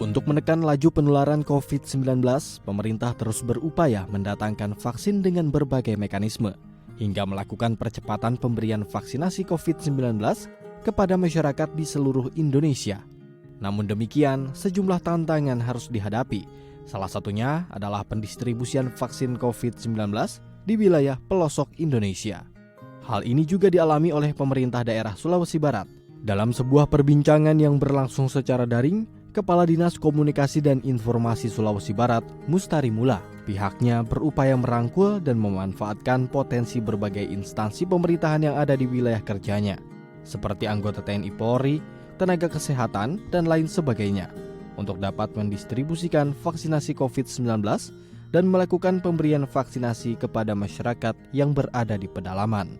Untuk menekan laju penularan COVID-19, pemerintah terus berupaya mendatangkan vaksin dengan berbagai mekanisme, hingga melakukan percepatan pemberian vaksinasi COVID-19 kepada masyarakat di seluruh Indonesia. Namun demikian, sejumlah tantangan harus dihadapi. Salah satunya adalah pendistribusian vaksin COVID-19 di wilayah pelosok Indonesia. Hal ini juga dialami oleh pemerintah daerah Sulawesi Barat. Dalam sebuah perbincangan yang berlangsung secara daring, Kepala Dinas Komunikasi dan Informasi Sulawesi Barat, Mustari Mula, pihaknya berupaya merangkul dan memanfaatkan potensi berbagai instansi pemerintahan yang ada di wilayah kerjanya, seperti anggota TNI Polri, tenaga kesehatan, dan lain sebagainya, untuk dapat mendistribusikan vaksinasi COVID-19 dan melakukan pemberian vaksinasi kepada masyarakat yang berada di pedalaman.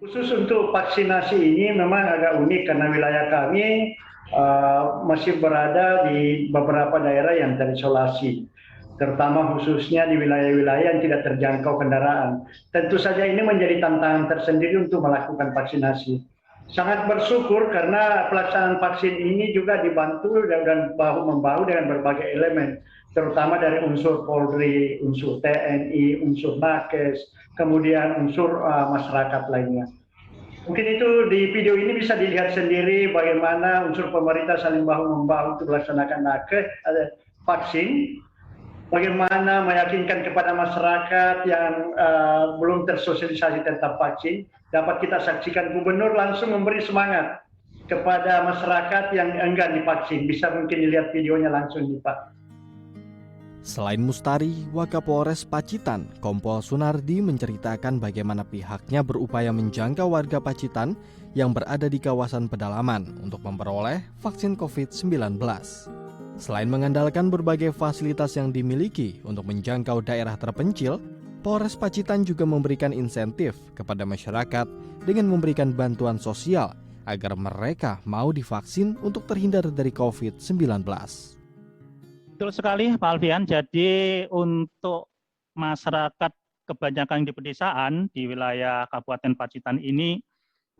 Khusus untuk vaksinasi ini memang agak unik karena wilayah kami masih berada di beberapa daerah yang terisolasi, terutama khususnya di wilayah-wilayah yang tidak terjangkau kendaraan. Tentu saja ini menjadi tantangan tersendiri untuk melakukan vaksinasi. Sangat bersyukur karena pelaksanaan vaksin ini juga dibantu dan bahu-membahu dengan berbagai elemen, terutama dari unsur Polri, unsur TNI, unsur Nakes, kemudian unsur masyarakat lainnya. Mungkin itu di video ini bisa dilihat sendiri bagaimana unsur pemerintah saling bahu-membahu untuk melaksanakan vaksin, bagaimana meyakinkan kepada masyarakat yang belum tersosialisasi tentang vaksin, dapat kita saksikan gubernur langsung memberi semangat kepada masyarakat yang enggan divaksin. Bisa mungkin dilihat videonya langsung nih Pak. Selain Mustari, Wakapolres Pacitan, Kompol Sunardi menceritakan bagaimana pihaknya berupaya menjangkau warga Pacitan yang berada di kawasan pedalaman untuk memperoleh vaksin COVID-19. Selain mengandalkan berbagai fasilitas yang dimiliki untuk menjangkau daerah terpencil, Polres Pacitan juga memberikan insentif kepada masyarakat dengan memberikan bantuan sosial agar mereka mau divaksin untuk terhindar dari COVID-19. Betul sekali Pak Alfian, jadi untuk masyarakat kebanyakan di pedesaan di wilayah Kabupaten Pacitan ini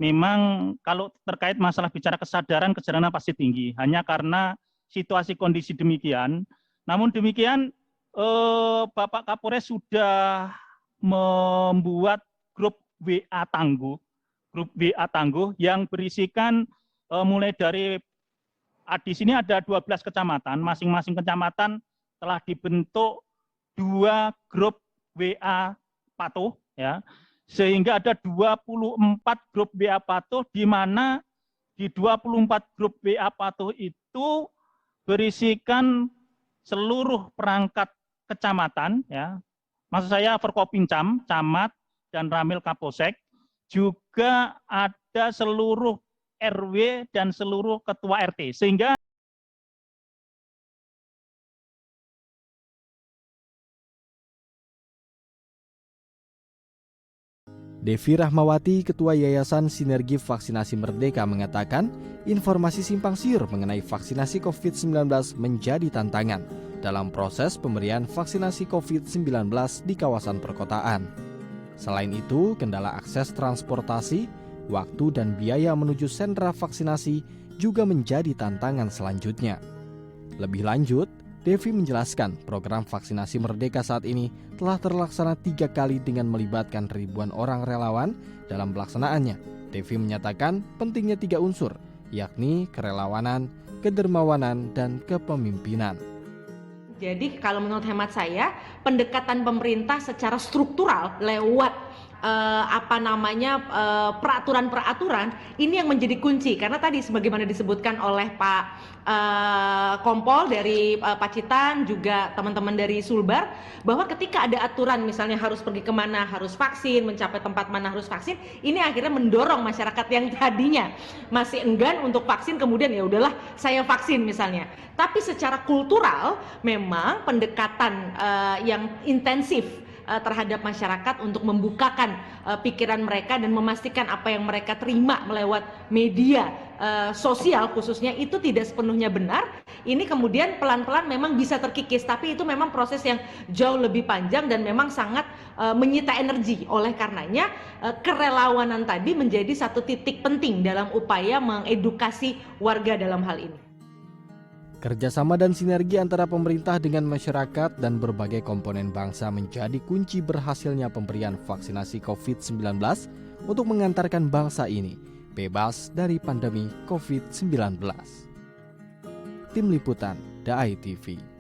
memang kalau terkait masalah bicara kesadaran pasti tinggi, hanya karena situasi kondisi demikian. Namun demikian Bapak Kapolres sudah membuat grup WA Tangguh yang berisikan mulai dari di sini ada 12 kecamatan, masing-masing kecamatan telah dibentuk 2 grup WA patuh, ya, sehingga ada 24 grup WA patuh, di mana di 24 grup WA patuh itu berisikan seluruh perangkat kecamatan, ya, maksud saya Forkopincam, Camat, dan Ramil Kapolsek, juga ada seluruh RW dan seluruh ketua RT, sehingga Devi Rahmawati, Ketua Yayasan Sinergi Vaksinasi Merdeka mengatakan, informasi simpang siur mengenai vaksinasi COVID-19 menjadi tantangan dalam proses pemberian vaksinasi COVID-19 di kawasan perkotaan. Selain itu, kendala akses transportasi, waktu dan biaya menuju sentra vaksinasi juga menjadi tantangan selanjutnya. Lebih lanjut, Devi menjelaskan program vaksinasi Merdeka saat ini telah terlaksana 3 kali dengan melibatkan ribuan orang relawan dalam pelaksanaannya. Devi menyatakan pentingnya 3 unsur, yakni kerelawanan, kedermawanan, dan kepemimpinan. Jadi kalau menurut hemat saya, pendekatan pemerintah secara struktural lewat peraturan-peraturan ini yang menjadi kunci, karena tadi sebagaimana disebutkan oleh Pak Kompol dari Pacitan, juga teman-teman dari Sulbar, bahwa ketika ada aturan misalnya harus pergi kemana harus vaksin, mencapai tempat mana harus vaksin, ini akhirnya mendorong masyarakat yang tadinya masih enggan untuk vaksin kemudian ya udahlah saya vaksin misalnya. Tapi secara kultural memang pendekatan yang intensif terhadap masyarakat untuk membukakan pikiran mereka dan memastikan apa yang mereka terima melewat media sosial khususnya itu tidak sepenuhnya benar. Ini kemudian pelan-pelan memang bisa terkikis, tapi itu memang proses yang jauh lebih panjang dan memang sangat menyita energi. Oleh karenanya kerelawanan tadi menjadi satu titik penting dalam upaya mengedukasi warga dalam hal ini. Kerjasama dan sinergi antara pemerintah dengan masyarakat dan berbagai komponen bangsa menjadi kunci berhasilnya pemberian vaksinasi COVID-19 untuk mengantarkan bangsa ini bebas dari pandemi COVID-19. Tim Liputan, DAI TV.